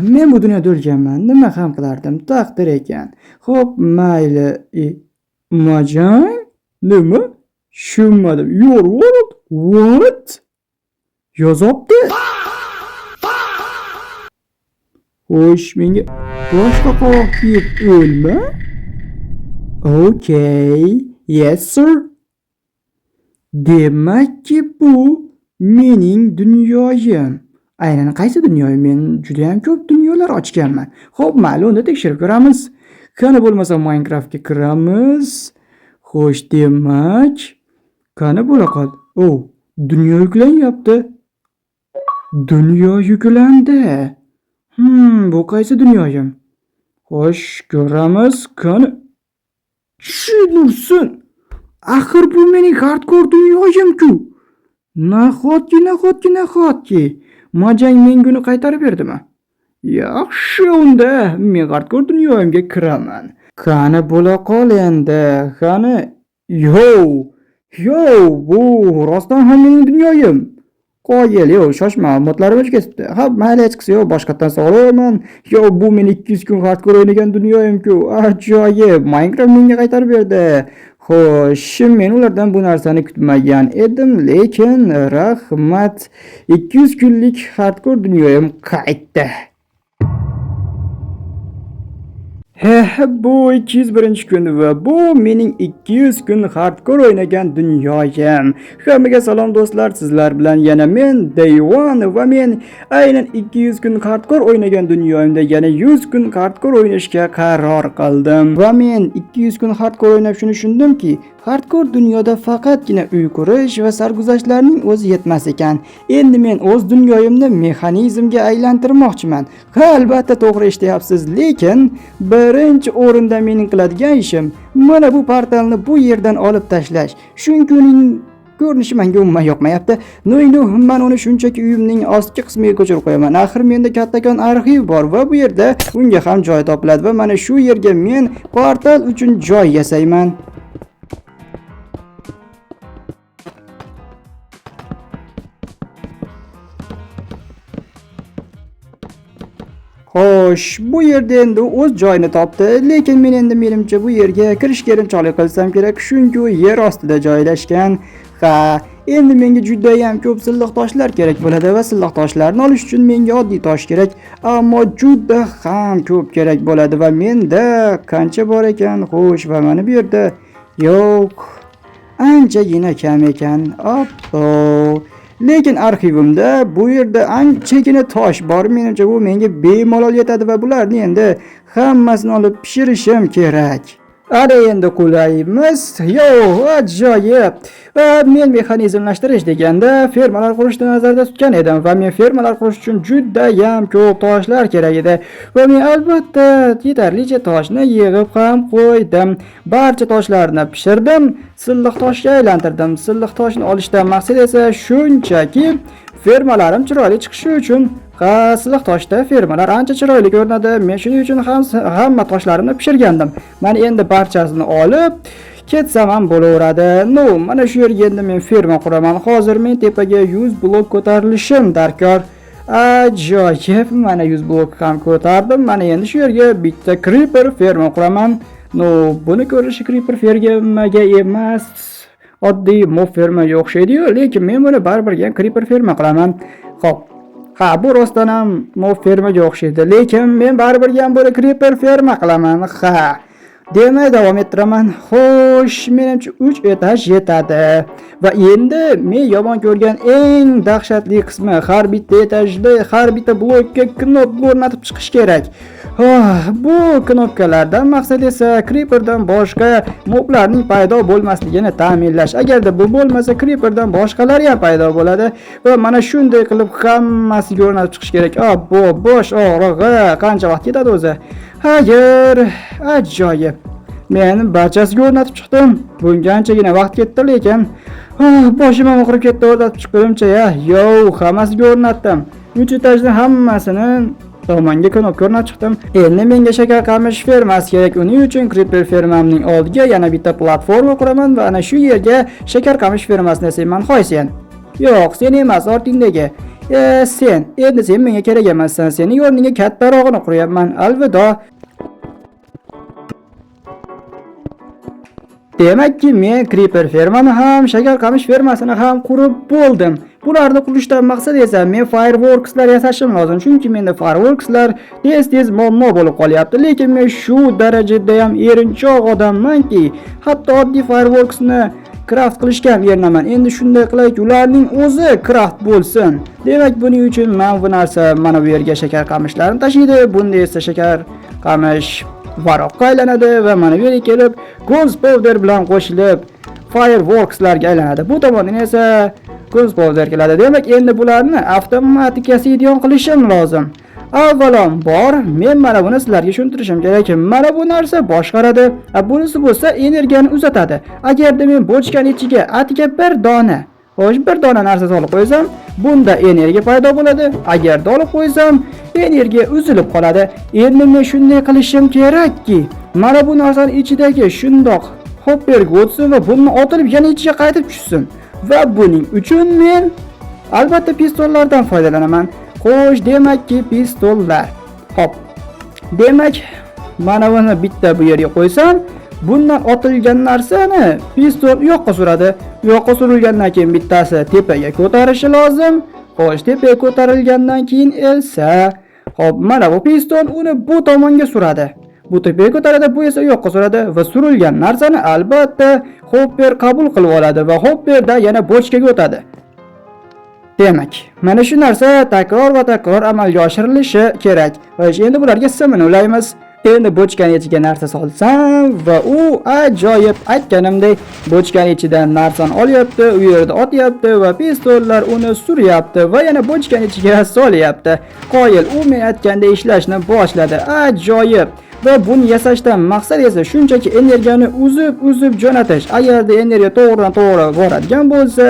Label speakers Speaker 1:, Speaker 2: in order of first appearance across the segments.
Speaker 1: men bu dunyoda o'lganman. Nima ham qilardim? Taqdir ekan. Xo'p, mayli. Majang? Nima? Tushunmadim. Your world? What? Yozobdi. Xo'sh, menga boshqa qovoq kiyib o'lma. Okay. Yes, sir. Demakki bu mening dunyoyim. Aynan qaysi dunyoyim? Men juda ham ko'p dunyolar ochganman. Xo'p, mayli, unda tekshirib ko'ramiz. Qani bo'lmasa Minecraftga kiramiz. Xo'sh, demak, qani bo'la qol. Dunyo yuklanyapti. Dunyo yuklandi. Bu qaysi dunyoyim? Xo'sh, ko'ramiz. Qani tushunursin. Axir bu mening hardcore dunyoyim-ku. Nahotki. Majang menga uni qaytarib berdimi? Yaxshi, unda men hardcore dunyoyimga kiraman. Qani bo'la qol endi. Qani bu rostdan ham mening dunyoyim. Qoyil, shoshma, modlarim o'chib ketibdi. Mayli, hech qisi boshqatdan sog'laman. Bu men 200 kun hardcore o'ynagan dunyoyim-ku. Ajoyib, Minecraft menga qaytarib berdi. Xo'sh, men ulardan bu narsani kutmagan edim, lekin rahmat. 200 kunlik hardcore dunyoyim qaytdi. Bu 201-kun va bu mening 200 kun hardcore o'ynagan dunyoyim. Hammaga salom do'stlar, sizlar bilan yana men Day One va men aynan 200 kun hardcore o'ynagan dunyoyimda yana 100 kun hardcore o'ynashga qaror qildim. Va men 200 kun hardcore o'ynab shuni tushundimki, hardcore dunyoda faqatgina uy qurish va sarguzashtlarning o'zi yetmas ekan. Endi men o'z dunyoyimni mexanizmga aylantirmoqchiman. Albatta to'g'ri eshityapsiz, lekin birinchi o'rinda mening qiladigan ishim mana bu portalni bu yerdan olib tashlash. Chunki uning ko'rinishi menga umuman yoqmayapti. Men uni shunchaki uyimning ostki qismiga ko'chirib qo'yaman. Axir menda kattakon arxiv bor va bu yerda unga ham joy topiladi va mana shu yerga men portal uchun joy yasayman. Xo'sh, bu yerda endi o'z joyini topdi, lekin men endi menimcha bu yerga kirishga erinchoqlik qilsam kerak, chunki u yer ostida joylashgan. Endi menga juda ham ko'p silliq toshlar kerak bo'ladi va silliq toshlarni olish uchun menga oddiy tosh kerak, ammo juda ham ko'p kerak bo'ladi va menda qancha bor ekan? Xo'sh, va mana bu yerda yo'q. Anchagina kam ekan. Lekin arxivimda bu yerda anchagina tosh bor. Menimcha bu menga bemalol yetadi va bularni endi hammasini olib pishirishim kerak. Ana endi qulaymiz. Ajoyib. Men mexanizmlashtirish deganda fermalar qurishni nazarda tutgan edim va men fermalar qurish uchun juda ham ko'p toshlar kerak edi. Va men albatta yetarlicha toshni yig'ib ham qo'ydim. Barcha toshlarni pishirdim, silliq toshga aylantirdim. Silliq toshni olishdan maqsad esa shunchaki fermalarim chiroyli chiqishi uchun. Silliq toshda fermalar ancha chiroyli ko'rinadi. Men shuning uchun hamma toshlarimni pishirgandim. Mana endi barchasini olib ketsam ham bo'laveradi. Mana shu yerga endi men ferma quraman. Hozir men tepaga 100 blok ko'tarilishim darkor. Ajoyib, mana 100 blok ham ko'tardim. Mana endi shu yerga bitta creeper ferma quraman. Buni ko'rishi creeper fermaga emas, oddiy mob fermaga o'xshaydi-yu, lekin men buni baribir ham creeper ferma qilaman. Xo'p. Bu rostdan ham mob fermaga o'xshaydi, lekin men baribir ham buni creeper ferma qilaman. Demak, davom ettiraman. Xo'sh, menimcha 3 etaj yetadi. Va endi men yomon ko'rgan eng dahshatli qismi, har bitta etajda, har bitta blokka knopka o'rnatib chiqish kerak. Bu knopkalardan maqsad esa creeperdan boshqa moblarning paydo bo'lmasligini ta'minlash. Agarda bu bo'lmasa, creeperdan boshqalari ham paydo bo'ladi va mana shunday qilib hammasiga o'rnatib chiqish kerak. Bu bosh og'rig'i qancha vaqt ketadi o'zi? Hayır, ajoyib. Men barchasiga o'rnatib chiqdim. Bunga anchagina vaqt ketdi, lekin boshim ham og'rib ketdi o'rnatib chiqqanimcha. Hammasiga o'rnatdim. 3 etajni hammasini tomonga knopka o'rnatib chiqdim. Endi menga shakar qamish fermasi kerak. Uning uchun creeper fermamning oldiga yana bitta platforma quraman va ana shu yerga shakar qamish fermasini yasayman. Sen? Yo'q, sen emas, ortingdagi. Endi sen menga kerak emassan. Sening o'rningga kattarog'ini quryapman. Alvido. Demakki men Creeper fermani ham, shakar qamish fermasini ham qurib bo'ldim. Bularni qurishdan maqsad esa men fireworkslar yasashim lozim. Chunki menda fireworkslar tez-tez muammo bo'lib qolyapti. Lekin men shu darajada ham erinchoq odammanki, hatto oddiy fireworksni craft qilishga ham erinaman. Endi shunday qilayki, ularning o'zi craft bo'lsin. Demak, buning uchun men bu narsa mana bu yerga shakar qamishlarni tashiydi. Bunda esa shakar qamish varoqqa aylanadi va mana bu yerga kelib Ghost Powder bilan qo'shilib fireworkslarga aylanadi. Bu tomondan esa Ghost Powder keladi. Demak, endi bularni avtomatik yasaydigan qilishim lozim. Avvalambor men mana buni sizlarga tushuntirishim kerak. Mana bu narsa boshqaradi. Bunisi bo'lsa energiyani uzatadi. Agarda men bochkani ichiga atga bir dona narsa solib qo'ysam, bunda energiya paydo bo'ladi. Agar olib qo'ysam, energiya uzilib qoladi. Endi men shunday qilishim kerakki, mana bu narsaning ichidagi shundoq hopperga o'tsin va buni otilib yana ichiga qaytib tushsin. Va buning uchun men albatta pistollardan foydalanaman. Xo'sh, demakki pistollar. Hop. Demak, mana buni bitta bu yerga qo'ysam, bundan otilgan narsani pistol yoqqa suradi. Yoqqa surilgandan keyin bittasi tepaga ko'tarishi lozim. Xo'sh, tepaga ko'tarilgandan keyin esa, hop, mana bu pistol uni bu tomonga suradi. Bu tepaga ko'taradi, bu esa yoqqa suradi va surilgan narsani albatta hopper qabul qilib oladi va hopperda yana bochkaga o'tadi. Demak, mana shu narsa takror va takror amalga oshirilishi kerak. Va endi bularga simini ulaymiz. Endi bochkani ichiga narsa solsam va u ajoyib, aytganimdek bochkani ichidan narsani olyapti, u yerda otyapti va pistollar uni suryapti va yana bochkani ichiga solyapti. Qoyil, u men aytgandek ishlashni boshladi. Ajoyib. Va buni yasashdan maqsad esa shunchaki energiyani uzib jo'natish. Agarda energiya to'g'ridan-to'g'ri boradigan bo'lsa,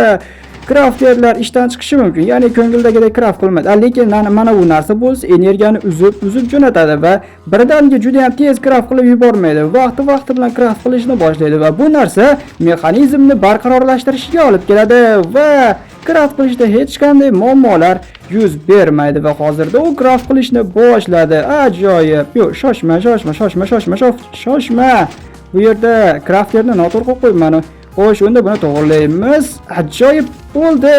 Speaker 1: crafterlar ishdan chiqishi mumkin. Ya'ni ko'ngildagidek craft qilmaydi. Lekin mana bu narsa bo'lsa, energiyani uzib jo'natadi va birdaniga juda ham tez craft qilib yubormaydi. Vaqti bilan craft qilishni boshlaydi va bu narsa mexanizmni barqarorlashtirishga olib keladi va craft qilishda hech qanday muammolar yuz bermaydi va hozirda u craft qilishni boshladi. Ajoyib. Yo'q, shoshma. Bu yerda crafterni noto'g'ri qo'yib qo'yman. Xo'sh, unda buni to'g'rilaymiz. Ajoyib bo'ldi.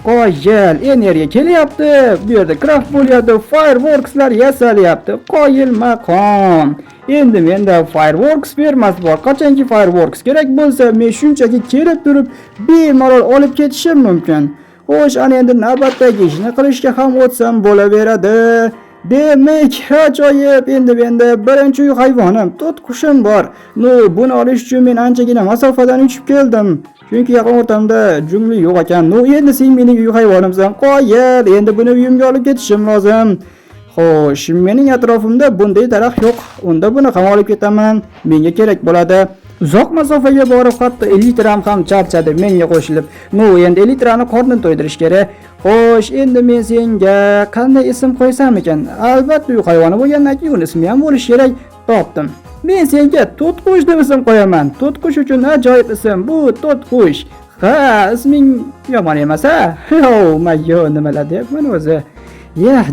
Speaker 1: Qoyil, energiya kelyapti. Bu yerda craft bo'lyapti, fireworkslar yasalyapti. Qoyil maqom. Endi menda fireworks fermasi bor. Qachonki fireworks kerak bo'lsa, men shunchaki kelib turib bemalol olib ketishim mumkin. Xo'sh, ana endi navbatdagi ishni qilishga ham o'tsam bo'laveradi. Demak, ajoyib. Endi menda birinchi uy hayvonim, to'tiqushim bor. Buni olish uchun men anchagina masofadan uchib keldim. Chunki yaqin o'rtamda jungli yo'q ekan. Endi sen mening uy hayvonimsan. Qoyil, endi buni uyimga olib ketishim lozim. Xo'sh, mening atrofimda bunday daraxt yo'q. Unda buni ham olib ketaman. Menga kerak bo'ladi. Uzoq masofaga borib hatto elitram ham charchadi menga qo'shilib. Endi elitrani qornini to'ydirish kerak. Xo'sh, endi men senga qanday ism qo'ysam ekan? Albatta, uy hayvoni bo'lgandan keyin ismi ham bo'lishi kerak. Topdim. Men senga To'tqush deb ism qo'yaman. To'tqush uchun ajoyib ism bu, To'tqush. Ha, isming yomon emas, ha? Mayyo, nimalar deyapman o'zi?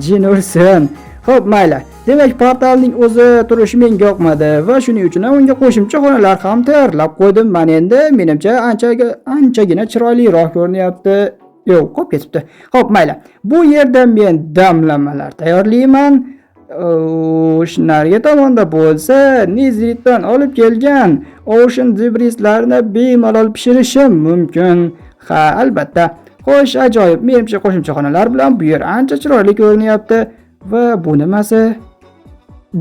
Speaker 1: Jin ursin. Xo'p, mayli. Demak, portalning o'zi turishi menga yoqmadi va shuning uchun unga qo'shimcha xonalar ham tayyorlab qo'ydim. Men endi menimcha anchagina chiroyliroq ko'rinyapti. Yo'q, qolib ketibdi. Xo'p, mayli. Bu yerda men damlamalar tayyorlayman. Shinarga tomonda bo'lsa, Nizritdan olib kelgan Ocean Debrislarni bemalol pishirishim mumkin. Ha, albatta. Xo'sh, ajoyib. Menimcha qo'shimcha xonalar bilan bu yer ancha chiroyli ko'rinyapti. Va bu nimasi?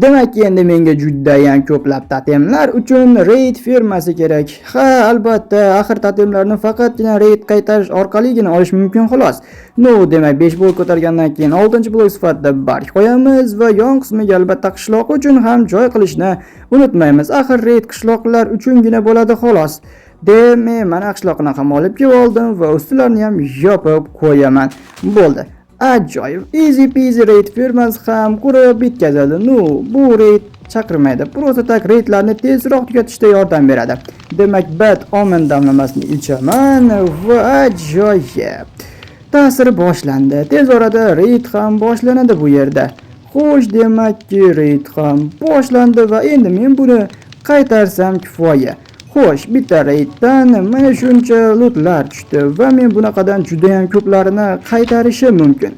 Speaker 1: Demak, endi menga juda ham ko'plab totemlar uchun raid fermasi kerak. Ha, albatta, axir totemlarni faqatgina raid qaytarish orqaligina olish mumkin xolos. Demak, 5 blok ko'targandan keyin 6-blok sifatida barg qo'yamiz va yon qismiga albatta qishloq uchun ham joy qilishni unutmaymiz. Axir raid qishloqlar uchungina bo'ladi xolos. Demak, mana qishloqni ham olib kelib oldim va ustilarini ham yopib qo'yaman. Bo'ldi. Ajoyib. Easy peasy raid fermasi ham qurib bitkazadi. Bu raid chaqirmaydi. Prosta tak raidlarni tezroq tugatishda yordam beradi. Demak, Bad Omen damlamasini ichaman va ajoyib. ta'siri boshlandi. Tez orada reyd ham boshlanadi bu yerda. Xo'sh, demakki reyd ham boshlandi va endi men buni qaytarsam kifoya. Xo'sh, bitta reyddan mana shuncha lootlar tushdi va men bunaqadan juda ham ko'plarini qaytarishim mumkin.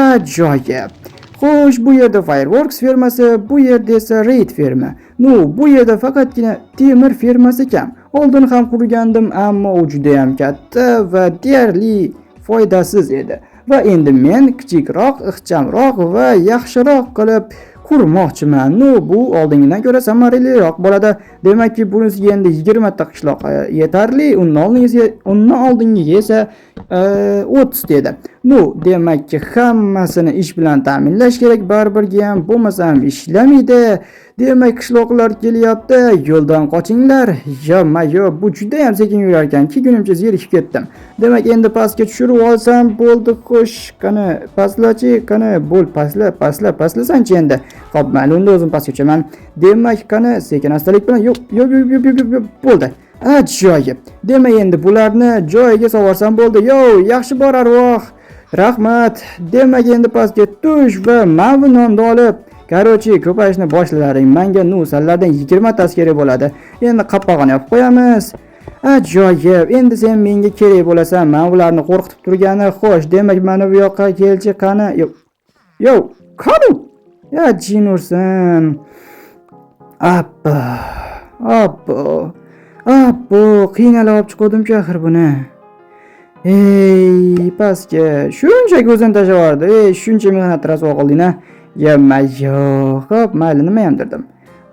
Speaker 1: Ajoyib. Xo'sh, bu yerda Fireworks fermasi, bu yerda esa Raid ferma. Bu yerda faqatgina temir fermasi kam. Oldin ham qurgandim, ammo u juda ham katta va deyarli foydasiz edi. Va endi men kichikroq, ixchamroq va yaxshiroq qilib qurmoqchiman. Bu oldingidan ko'ra samaraliroq bo'ladi. Demakki, bunisiga endi 20 ta qishloq yetarli, undan oldingiga esa 30 dedi. Demakki, hammasini ish bilan ta'minlash kerak, baribirga ham bo'lmasa ham ishlamaydi. Demak, qishloqlar kelyapti, yo'ldan qochinglar. Yo, bu juda ham sekin yurar ekan. 2 kunimcha zerikib ketdim. Demak, endi pastga tushirib olsam bo'ldi. Xo'sh, qani pastlachi, qani bo'l, pastlasanchi endi. Xo'p, mayli, unda o'zim pastga tushaman. Demak, qani sekin-astalik bilan yo'q, bo'ldi. Ajoyib. Demak, endi bularni joyiga sovarsam bo'ldi. Yaxshi bor arvoh. Rahmat. Demak, endi pastga tush va mana bu nonni olib ko'payishni boshlaring. Menga sallardan 20 tasi kerak bo'ladi. Endi qapog'ini yopib qo'yamiz. Ajoyib. Endi sen menga kerak bo'lasan. Men ularni qo'rqitib turgani. Xo'sh, demak, mana bu yoqqa kelchi qani. Qani? Jin ursin. Qiynalib olib chiqdim-ku axir buni. Pastga shunchaki o'zini tashlab yubordi. Shuncha mehnat rasvo qilding-a. Xo'p, mayli, nima ham derdim.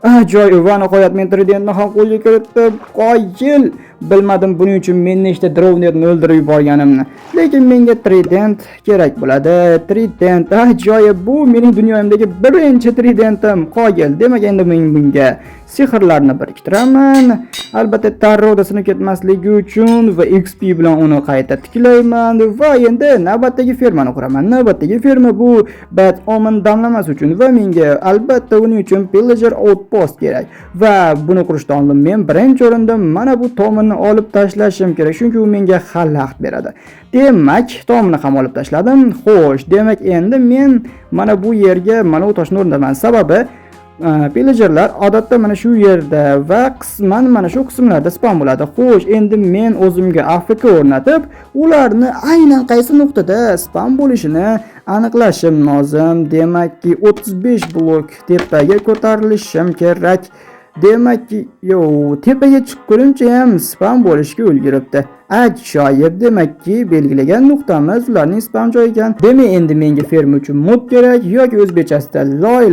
Speaker 1: Ajoyib, va nihoyat men tridentni ham qo'lga kiritdim. Qoyil. Bilmadim buning uchun men nechta drovnerni o'ldirib yuborganimni. Lekin menga trident kerak bo'ladi. Trident, ajoyib, bu mening dunyoyimdagi birinchi tridentim. Qoyil. Demak, endi men bunga sehrlarni biriktiraman. Albatta, tarroda sinib ketmasligi uchun va XP bilan uni qayta tiklayman va endi navbatdagi fermani quraman. Navbatdagi ferma bu Bad Omen damlamasi uchun va menga albatta uning uchun Pillager Outpost kerak. Va buni qurishdan oldin men birinchi o'rinda mana bu tomonni olib tashlashim kerak, chunki u menga xalaqit beradi. Demak, tomonni ham olib tashladim. Xo'sh, demak, endi men mana bu yerga mana bu toshni o'rnataman. Sababi pillagerlar odatda mana shu yerda va qisman mana shu qismlarda spawn bo'ladi. Xo'sh, endi men o'zimga AFK o'rnatib, ularni aynan qaysi nuqtada spawn bo'lishini aniqlashim lozim. Demakki, 35 blok tepaga ko'tarilishim kerak. Demakki, tepaga chiqqunimcha ham spawn bo'lishga ulguribdi. Ajoyib. Demakki, belgilagan nuqtamiz ularning spawn joyi ekan. Demak, endi menga ferma uchun mod kerak yoki o'zbekchasida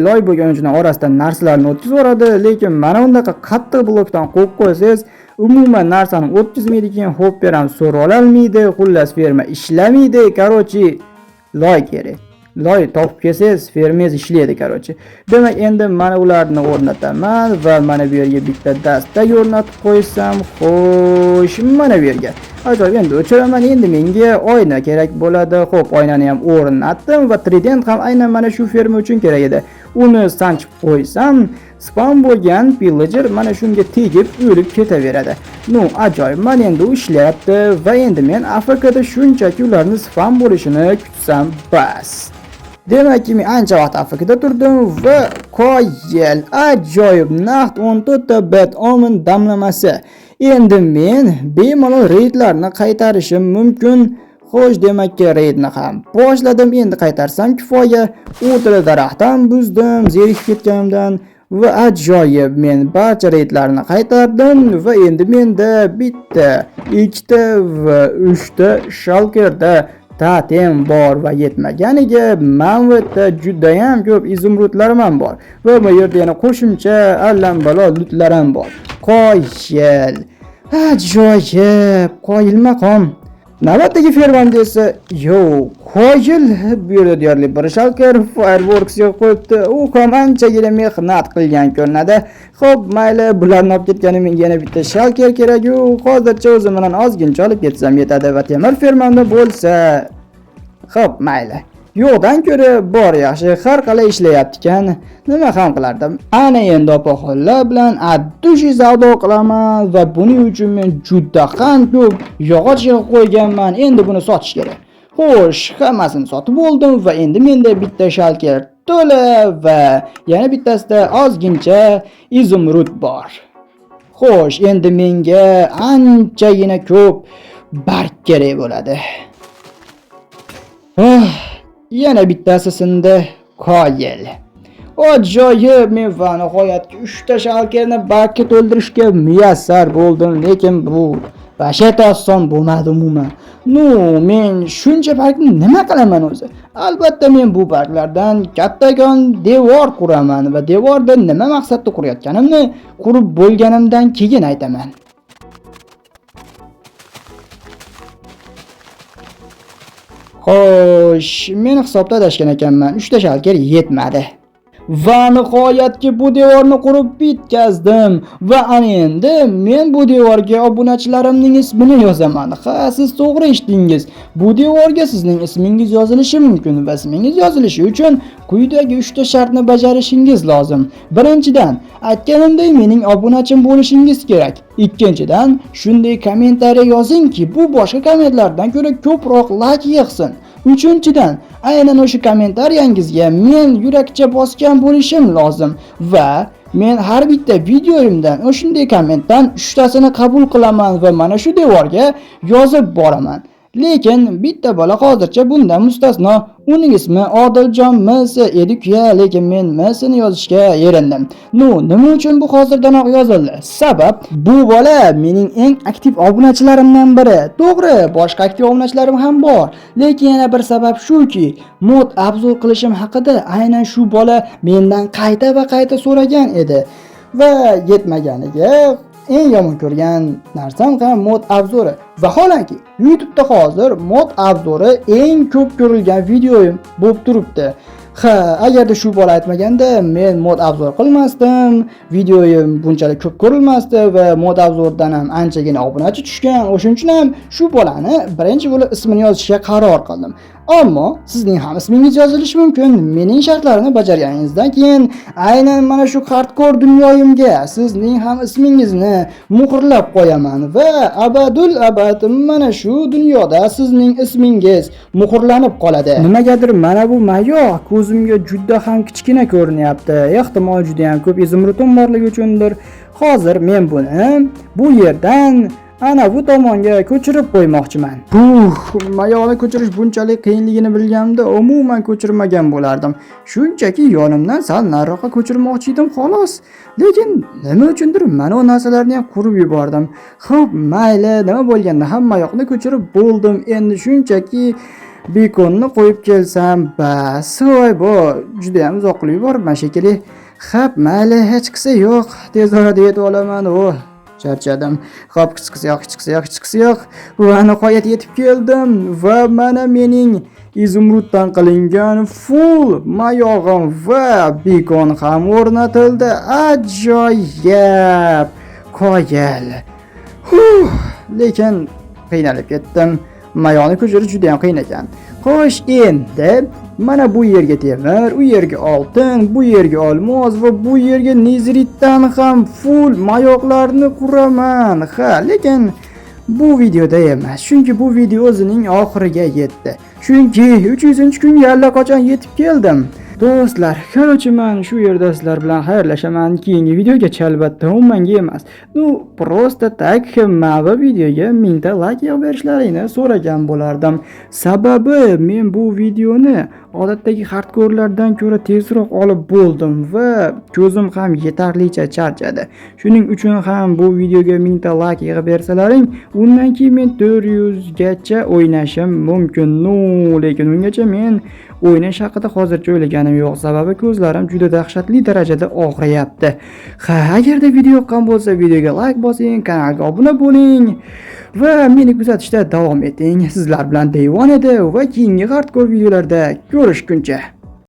Speaker 1: loy bo'lgan uchun orasidan narsalarni o'tkazib yuboradi, lekin mana undaqa qattiq blokdan qo'yib qo'ysangiz, umuman narsani o'tkazmaydi, keyin hopper ham so'ra olmaydi. Xullas, ferma ishlamaydi. Loy kerak. Loy topib kelsangiz, fermangiz ishlaydi Demak, endi mana ularni o'rnataman va mana bu yerga bitta dastak o'rnatib qo'ysam, xo'sh, mana bu yerga. Ajoyib, endi o'chiraman. Endi menga oyna kerak bo'ladi. Xo'p, oynani ham o'rnatdim va trident ham aynan mana shu ferma uchun kerak edi. Uni sanchib qo'ysam, spawn bo'lgan pillager mana shunga tegib o'lib ketaveradi. Ajoyib. Mana endi u ishlayapti va endi men AFKda shunchaki ularning spawn bo'lishini kutsam bas. Demakki, men ancha vaqt AFKda turdim va qoyil. Ajoyib, naqd 14 ta Bad Omen damlamasi. Endi men bemalol reydlarni qaytarishim mumkin. Xo'sh, demakki, reydni ham boshladim. Endi qaytarsam kifoya. O'tira daraxtdan buzdim, zerikib ketganimdan. Va ajoyib, men barcha reydlarni qaytardim va endi menda bitta, 2 ta va 3 ta shulkerda tatem bor va yetmaganiga manvitda juda ham ko'p izumrudlarim ham bor va bu yerda yana qo'shimcha allambalo lootlar ham bor. Qoyil. Ajoyib, qoyil maqom. Navbatdagi fermamda esa qoyil. Bu yerda deyarli bir shulker Fireworks qo'yibdi. U ham anchagina mehnat qilgan ko'rinadi. Xo'p, mayli, bularni olib ketganim menga yana bitta shulker kerak-ku. Hozircha o'zim bilan ozgincha olib ketsam yetadi va temir fermamda bo'lsa, xo'p, mayli. Yo'qdan ko'ra bor yaxshi, har qalay ishlayapti ekan. Nima ham qilardim? Ana endi opa-xo'llar bilan addushi savdo qilaman va buning uchun men juda ham ko'p yog'och qo'yganman. Endi buni sotish kerak. Xo'sh, hammasini sotib oldim va endi menda bitta shalker to'la va yana bittasida ozgincha izumrud bor. Xo'sh, endi menga anchagina ko'p barg kerak bo'ladi. Yana bittasi sindi, qoyil. Ajoyib, men va nihoyatda 3 ta shalkerni bargga to'ldirishga muyassar bo'ldim, lekin bu vashiyat oson bo'lmadi umuman. Men shuncha bargni nima qilaman o'zi? Albatta men bu barglardan kattagon devor quraman va devorda nima maqsadda qurayotganimni qurib bo'lganimdan keyin aytaman. Xo'sh, men hisobda adashgan ekanman. 3 ta shalker yetmadi. Va nihoyatki bu devorni qurib bitkazdim va ana endi men bu devorga obunachilarimning ismini yozaman. Siz to'g'ri eshitdingiz. Bu devorga sizning ismingiz yozilishi mumkin va ismingiz yozilishi uchun quyidagi 3 ta shartni bajarishingiz lozim. Birinchidan, aytganimdek mening obunachim bo'lishingiz kerak. Ikkinchidan, shunday kommentariy yozingki, bu boshqa kommentlardan ko'ra ko'proq layk yig'sin. Uchinchidan, aynan o'sha kommentariyangizga men yurakcha bosgan bo'lishim lozim va men har bitta videoyimdan o'shunday kommentdan 3 tasini qabul qilaman va mana shu devorga yozib boraman. Lekin bitta bola hozircha bundan mustasno. Uning ismi Odiljon M.S. edi-ku, lekin men M.S.ni yozishga erindim. Nima uchun bu hozirdanoq yozildi? Sabab bu bola mening eng aktiv obunachilarimdan biri. To'g'ri, boshqa aktiv obunachilarim ham bor, lekin yana bir sabab shuki, mod obzor qilishim haqida aynan shu bola mendan qayta va qayta so'ragan edi va yetmaganiga eng yomon ko'rgan narsam ham mod obzori. Vaholanki YouTube'da hozir mod obzori eng ko'p ko'rilgan videoyim bo'lib turibdi. Agarda shu bola aytmaganda men mod obzor qilmasdim, videoyim bunchalik ko'p ko'rilmasdi va mod obzordan ham anchagina obunachi tushgan. O'shuning uchun ham shu bolani birinchi bo'lib ismini yozishga qaror qildim. Ammo sizning ham ismingiz yozilishi mumkin. Mening shartlarimni bajarganingizdan keyin aynan mana shu hardkor dunyoyimga sizning ham ismingizni muhrlab qo'yaman va abadul abad mana shu dunyoda sizning ismingiz muhrlanib qoladi. Nimagadir mana bu mayo ko'zimga juda ham kichkina ko'rinyapti. Ehtimol juda ham ko'p izumrudim borligi uchundir. Hozir men buni bu yerdan ana bu tomonga ko'chirib qo'ymoqchiman. Mayoni ko'chirish bunchalik qiyinligini bilganimda umuman ko'chirmagan bo'lardim. Shunchaki yonimdan sal nariroqqa ko'chirmoqchi edim xolos. Lekin nima uchundir mana bu narsalarni ham qurib yubordim. Xo'p, mayli, nima bo'lganda hamma yoqni ko'chirib bo'ldim. Endi shunchaki bekonni qo'yib kelsam, bas. Voy, bu juda ham uzoq qilib yuboribman shekilli. Xo'p, mayli, hech qisi yo'q. Tez orada yetib olaman. Charchadim. Xo'p, hech yo'q. Va nihoyat yetib keldim va mana mening izumruddan qilingan full mayog'im va bekon ham o'rnatildi. Ajoyib. Qoyil. Lekin qiynalib ketdim. Mayoni ko'chirish juda ham qiyin ekan. Xo'sh, endi mana bu yerga temir, u yerga oltin, bu yerga olmos va bu yerga nezritdan ham full mayoqlarni quraman. Lekin bu videoda emas, chunki bu video o'zining oxiriga yetdi. Chunki 300-kunga allaqachon yetib keldim. Do'stlar, qarochi men shu yerda sizlar bilan xayrlashaman. Keyingi videogacha albatta umuman emas. Prosta tak hamma videoga 1000 ta like yig'ib berishlaringni so'ragan bo'lardim. Sababi men bu videoni odatdagi hardkorlardan ko'ra tezroq olib bo'ldim va ko'zim ham yetarlicha charchadi. Shuning uchun ham bu videoga 1000 ta like yig'ib bersalaring, undan keyin men 400 gacha o'ynashim mumkin. Lekin ungacha men o'ynash haqida hozircha o'ylaganim yo'q, sababi ko'zlarim juda dahshatli darajada og'riyapti. Agarda video yoqqan bo'lsa, videoga like bosing, kanalga obuna bo'ling va meni kuzatishda davom eting. Sizlar bilan Deyvon edi va keyingi hardkor videolarda ko'rishguncha